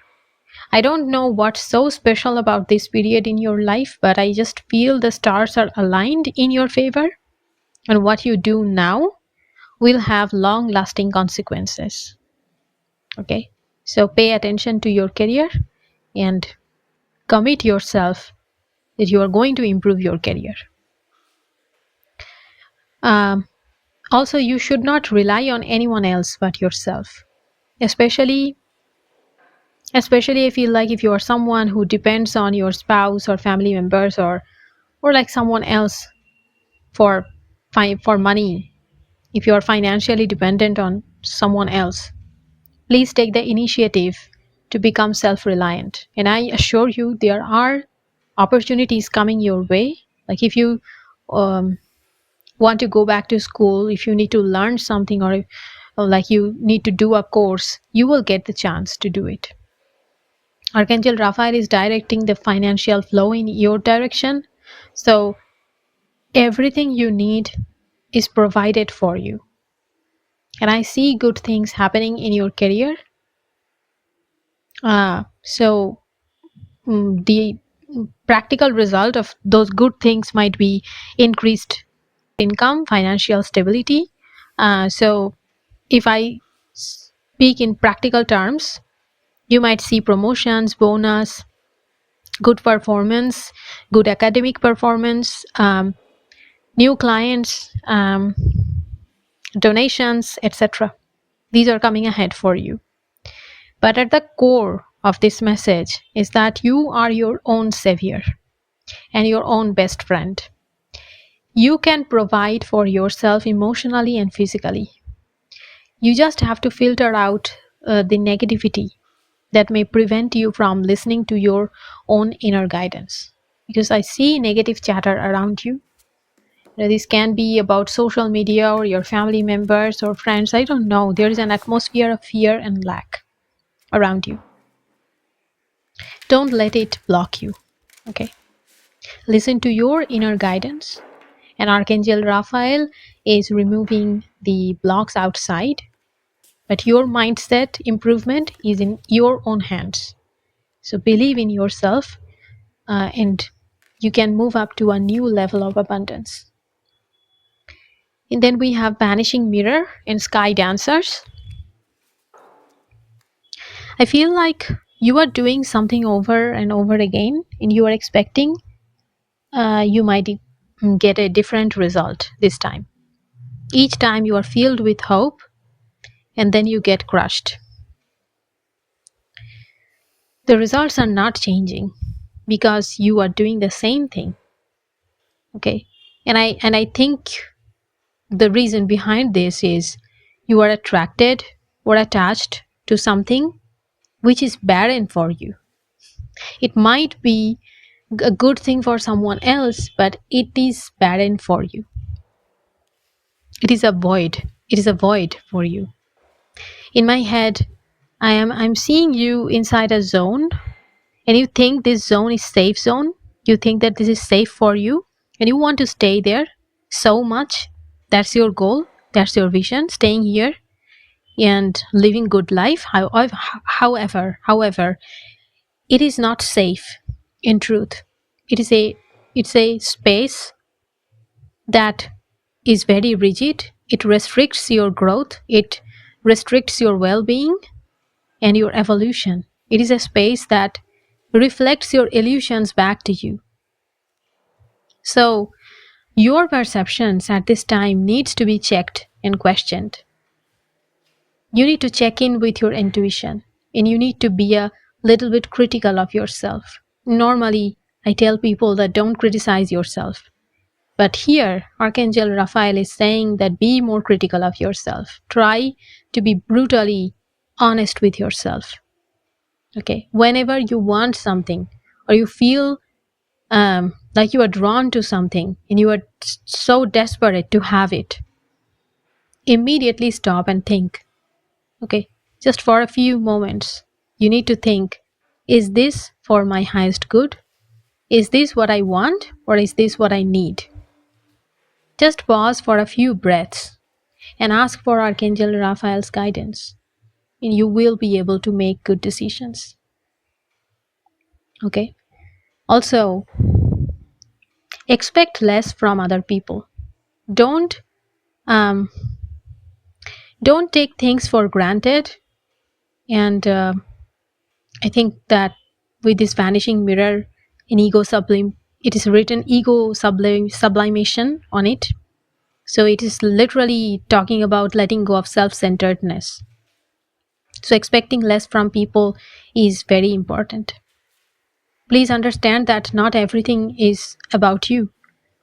I don't know what's so special about this period in your life, but I just feel the stars are aligned in your favor, and what you do now will have long-lasting consequences. Okay? So pay attention to your career and commit yourself that you are going to improve your career. Also, you should not rely on anyone else but yourself. Especially I feel like if you are someone who depends on your spouse or family members or like someone else for money, if you are financially dependent on someone else, please take the initiative to become self-reliant. And I assure you there are opportunities coming your way. Like if you want to go back to school, if you need to learn something, or like you need to do a course, you will get the chance to do it. Archangel Raphael is directing the financial flow in your direction. So everything you need is provided for you. And I see good things happening in your career. So the practical result of those good things might be increased income, financial stability. So if I speak in practical terms, you might see promotions, bonus, good performance, good academic performance, new clients, donations, etc. These are coming ahead for you. But at the core of this message is that you are your own savior and your own best friend. You can provide for yourself emotionally and physically. You just have to filter out the negativity that may prevent you from listening to your own inner guidance. Because I see negative chatter around you. This can be about social media or your family members or friends. I don't know. There is an atmosphere of fear and lack around you. Don't let it block you. Okay. Listen to your inner guidance. And Archangel Raphael is removing the blocks outside. But your mindset improvement is in your own hands. So believe in yourself, and you can move up to a new level of abundance. And then we have Vanishing Mirror and Sky Dancers. I feel like you are doing something over and over again, and you are expecting you might get a different result this time. Each time you are filled with hope, and then you get crushed. The results are not changing because you are doing the same thing. Okay, and I think the reason behind this is you are attracted or attached to something which is barren for you. It might be a good thing for someone else, but it is barren for you. It is a void. It is a void for you. In my head, I'm seeing you inside a zone, and you think this zone is safe zone. You think that this is safe for you, and you want to stay there so much. That's your goal. That's your vision. Staying here and living good life. However, it is not safe. In truth, it's a space that is very rigid. It restricts your growth. It restricts your well-being and your evolution. It is a space that reflects your illusions back to you. So your perceptions at this time needs to be checked and questioned. You need to check in with your intuition, and you need to be a little bit critical of yourself. Normally, I tell people that don't criticize yourself. But here, Archangel Raphael is saying that be more critical of yourself. Try to be brutally honest with yourself. Okay, whenever you want something or you feel like you are drawn to something and you are so desperate to have it, immediately stop and think. Okay, just for a few moments, you need to think, is this for my highest good? Is this what I want, or is this what I need? Just pause for a few breaths and ask for Archangel Raphael's guidance, and you will be able to make good decisions. Okay? Also, expect less from other people. Don't take things for granted. And I think that with this vanishing mirror in ego sublime, it is written ego sublimation on it. So it is literally talking about letting go of self-centeredness. So expecting less from people is very important. Please understand that not everything is about you.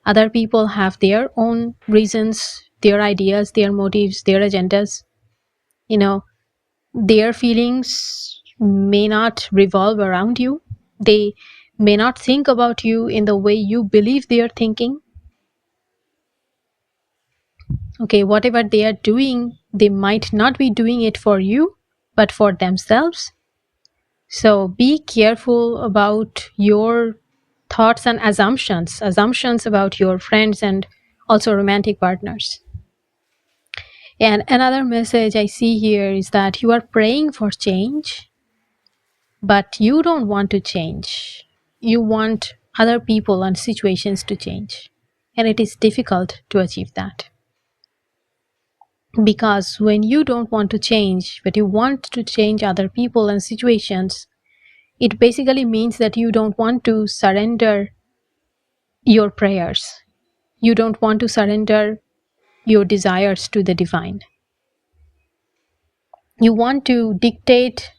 Other people have their own reasons, their ideas, their motives, their agendas. You know, their feelings may not revolve around you. They may not think about you in the way you believe they are thinking. Okay, whatever they are doing, they might not be doing it for you, but for themselves. So be careful about your thoughts and assumptions about your friends and also romantic partners. And another message I see here is that you are praying for change, but you don't want to change. You want other people and situations to change. And it is difficult to achieve that. Because when you don't want to change, but you want to change other people and situations, it basically means that you don't want to surrender your prayers. You don't want to surrender your desires to the divine. You want to dictate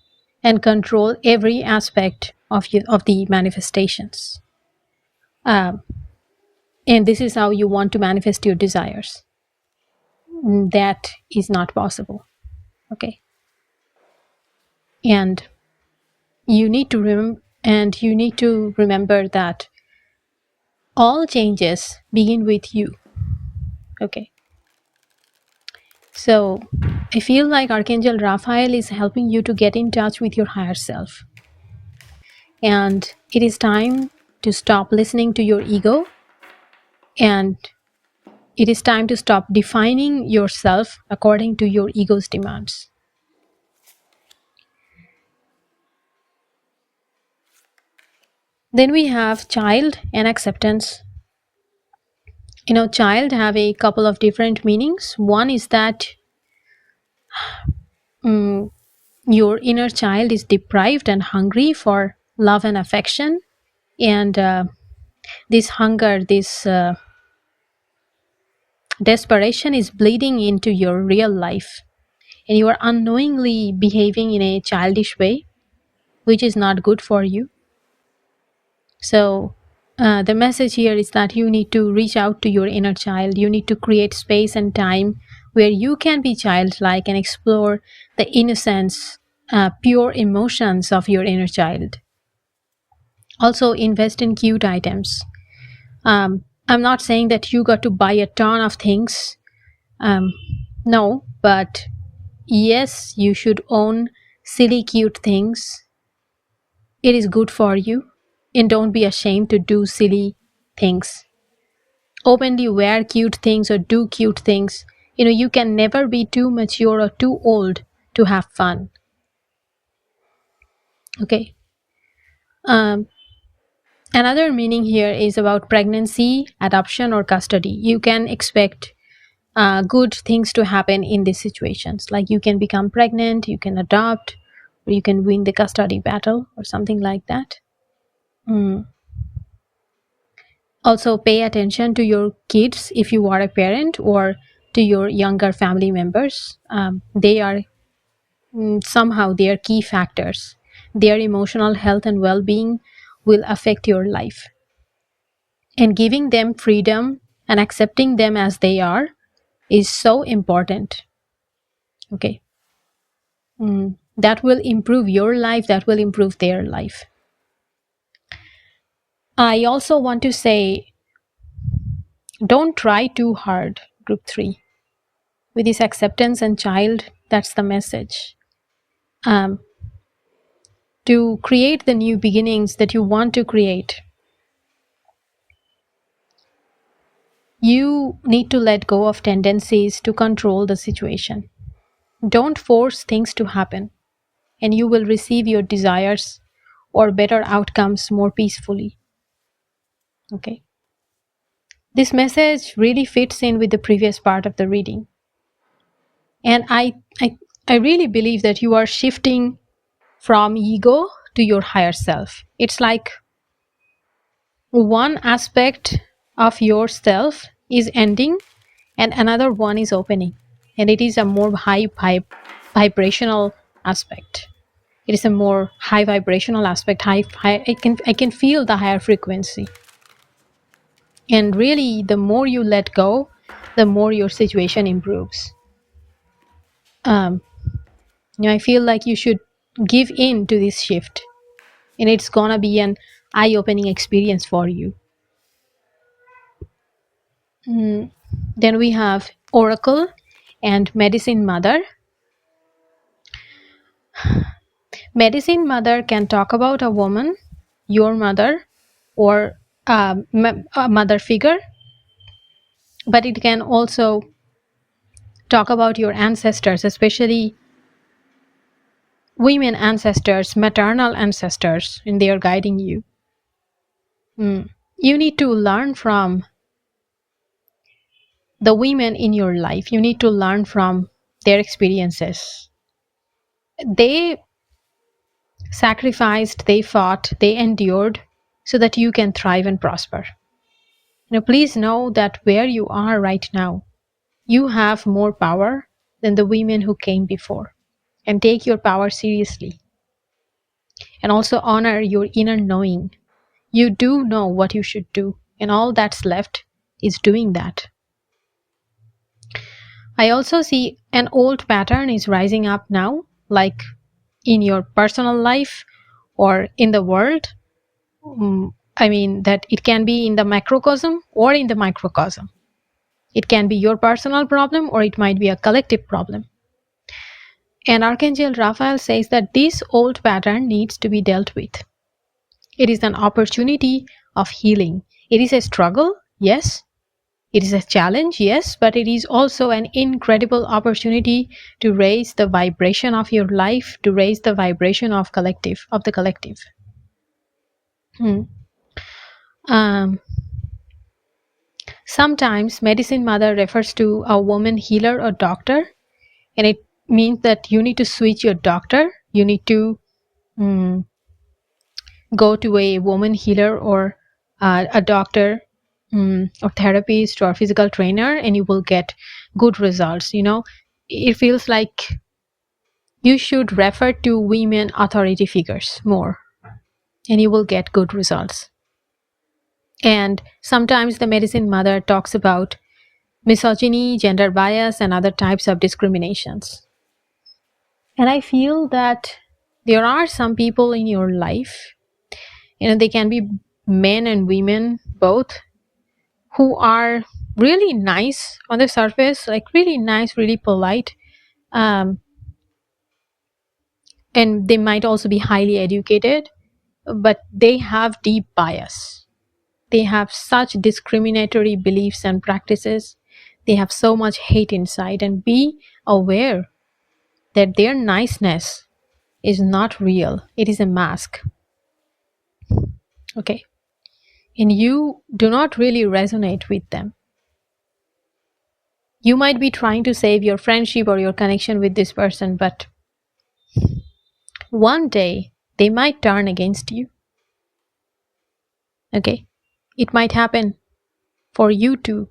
and control every aspect of the manifestations. Um, and this is how you want to manifest your desires. That is not possible. Okay. And you need to remember that all changes begin with you. Okay. So I feel like Archangel Raphael is helping you to get in touch with your higher self. And it is time to stop listening to your ego, and it is time to stop defining yourself according to your ego's demands. Then we have child and acceptance. Child have a couple of different meanings. One is that your inner child is deprived and hungry for love and affection, and this hunger, this desperation is bleeding into your real life, and you are unknowingly behaving in a childish way, which is not good for you. So the message here is that you need to reach out to your inner child. You need to create space and time where you can be childlike and explore the innocence, pure emotions of your inner child. Also, invest in cute items. I'm not saying that you got to buy a ton of things. No, but yes, you should own silly, cute things. It is good for you. And don't be ashamed to do silly things. Openly wear cute things or do cute things. You can never be too mature or too old to have fun. Okay. Another meaning here is about pregnancy, adoption, or custody. You can expect good things to happen in these situations. Like you can become pregnant, you can adopt, or you can win the custody battle or something like that. Also, pay attention to your kids if you are a parent, or to your younger family members. They are somehow they are key factors. Their emotional health and well-being will affect your life. And giving them freedom and accepting them as they are is so important. Okay. That will improve your life, that will improve their life. I also want to say, don't try too hard, group 3. With this acceptance and child, that's the message. To create the new beginnings that you want to create, you need to let go of tendencies to control the situation. Don't force things to happen, and you will receive your desires or better outcomes more peacefully. Okay. This message really fits in with the previous part of the reading. And I really believe that you are shifting from ego to your higher self. It's like one aspect of yourself is ending and another one is opening. And it is a more vibrational aspect. It is a more high vibrational aspect. I can feel the higher frequency. And really, the more you let go, the more your situation improves. I feel like you should give in to this shift, and it's gonna be an eye-opening experience for you. Then we have Oracle And medicine mother. Medicine mother can talk about a woman, your mother, or a mother figure, but it can also talk about your ancestors, especially women ancestors, maternal ancestors, and they are guiding you. You need to learn from the women in your life. You need to learn from their experiences. They sacrificed, they fought, they endured so that you can thrive and prosper. Please know that where you are right now, you have more power than the women who came before. And take your power seriously. And also honor your inner knowing. You do know what you should do, and all that's left is doing that. I also see an old pattern is rising up now, like in your personal life or in the world. I mean, that it can be in the macrocosm or in the microcosm. It can be your personal problem or it might be a collective problem. And Archangel Raphael says that this old pattern needs to be dealt with. It is an opportunity of healing. It is a struggle, yes. It is a challenge, yes, but it is also an incredible opportunity to raise the vibration of your life, to raise the vibration of the collective. Sometimes medicine mother refers to a woman healer or doctor, and it means that you need to switch your doctor. You need to go to a woman healer or a doctor or therapist or physical trainer, and you will get good results. It feels like you should refer to women authority figures more, and you will get good results. And sometimes the medicine mother talks about misogyny, gender bias, and other types of discriminations. And I feel that there are some people in your life, they can be men and women both, who are really nice on the surface, like really nice, really polite, and they might also be highly educated, but they have deep bias. They have such discriminatory beliefs and practices. They have so much hate inside, and be aware that their niceness is not real. It is a mask. Okay? And you do not really resonate with them. You might be trying to save your friendship or your connection with this person, but one day they might turn against you. Okay? It might happen for you too,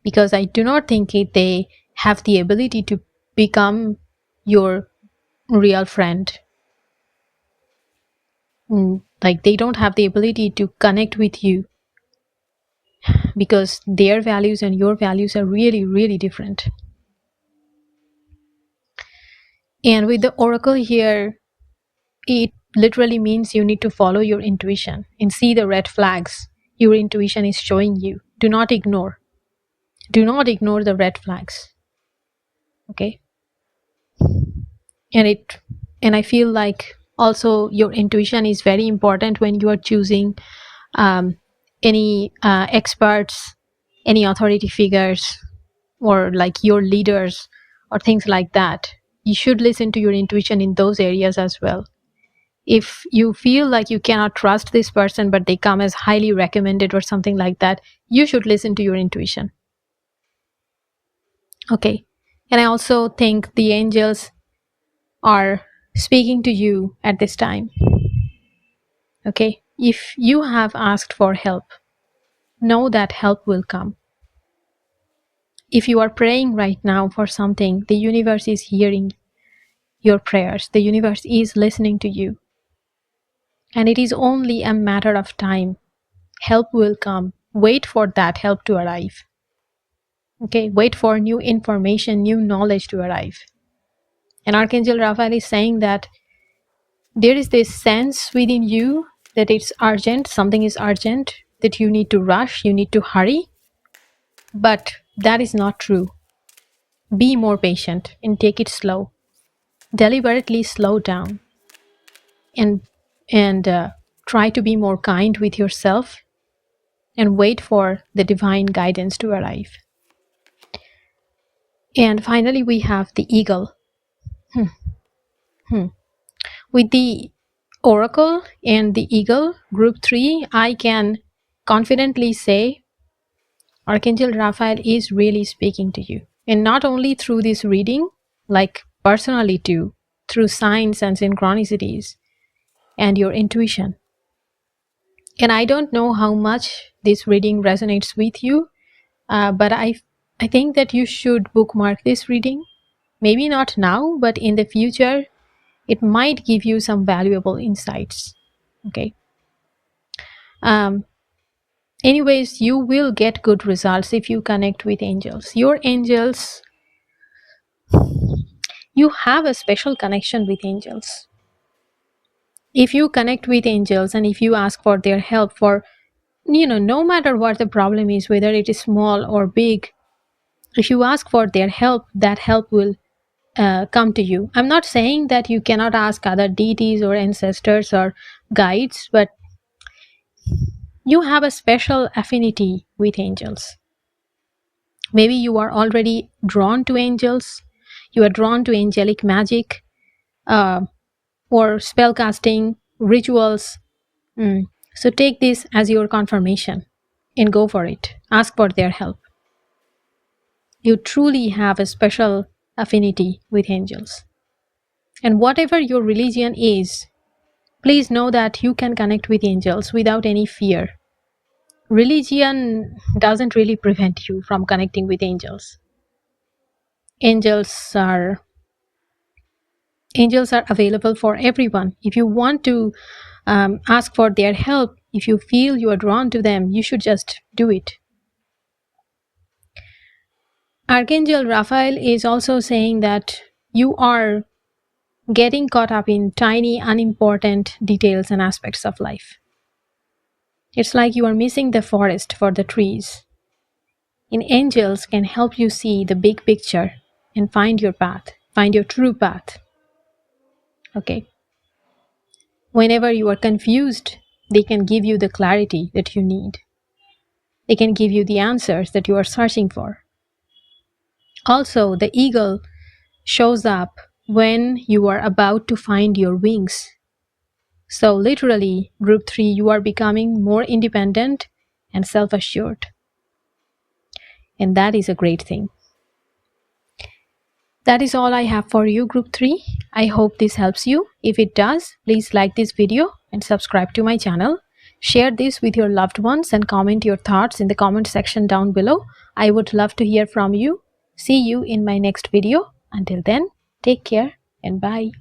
because I do not think they have the ability to become your real friend. Like, they don't have the ability to connect with you because their values and your values are really, really different. And with the oracle here, it literally means you need to follow your intuition and see the red flags your intuition is showing you. Do not ignore. Do not ignore the red flags. Okay? And I feel like also your intuition is very important when you are choosing any experts, any authority figures, or like your leaders or things like that. You should listen to your intuition in those areas as well. If you feel like you cannot trust this person but they come as highly recommended or something like that, you should listen to your intuition. Okay? And I also think the angels are speaking to you at this time. Okay? If you have asked for help, know that help will come. If you are praying right now for something, the universe is hearing your prayers. The universe is listening to you. And it is only a matter of time. Help will come. Wait for that help to arrive. Okay? Wait for new information, new knowledge to arrive. And Archangel Raphael is saying that there is this sense within you that it's urgent, something is urgent, that you need to rush, you need to hurry. But that is not true. Be more patient and take it slow. Deliberately slow down and try to be more kind with yourself and wait for the divine guidance to arrive. And finally, we have the eagle. With the oracle and the eagle, group 3, I can confidently say Archangel Raphael is really speaking to you. And not only through this reading, like personally too, through signs and synchronicities and your intuition. And I don't know how much this reading resonates with you, but I think that you should bookmark this reading. Maybe not now, but in the future, it might give you some valuable insights. Okay. Anyways, you will get good results if you connect with angels. Your angels, you have a special connection with angels. If you connect with angels and if you ask for their help for, no matter what the problem is, whether it is small or big, if you ask for their help, that help will come to you. I'm not saying that you cannot ask other deities or ancestors or guides, but you have a special affinity with angels. Maybe you are already drawn to angels, you are drawn to angelic magic, or spell casting, rituals. So take this as your confirmation and go for it. Ask for their help. You truly have a special affinity with angels. And whatever your religion is, please know that you can connect with angels without any fear. Religion doesn't really prevent you from connecting with angels. Angels are available for everyone. If you want to ask for their help, if you feel you are drawn to them, you should just do it. Archangel Raphael is also saying that you are getting caught up in tiny, unimportant details and aspects of life. It's like you are missing the forest for the trees. And angels can help you see the big picture and find your path, find your true path. Okay. Whenever you are confused, they can give you the clarity that you need. They can give you the answers that you are searching for. Also, the eagle shows up when you are about to find your wings. So literally, group 3, you are becoming more independent and self-assured. And that is a great thing. That is all I have for you, group 3. I hope this helps you. If it does, please like this video and subscribe to my channel. Share this with your loved ones and comment your thoughts in the comment section down below. I would love to hear from you. See you in my next video. Until then, take care and bye.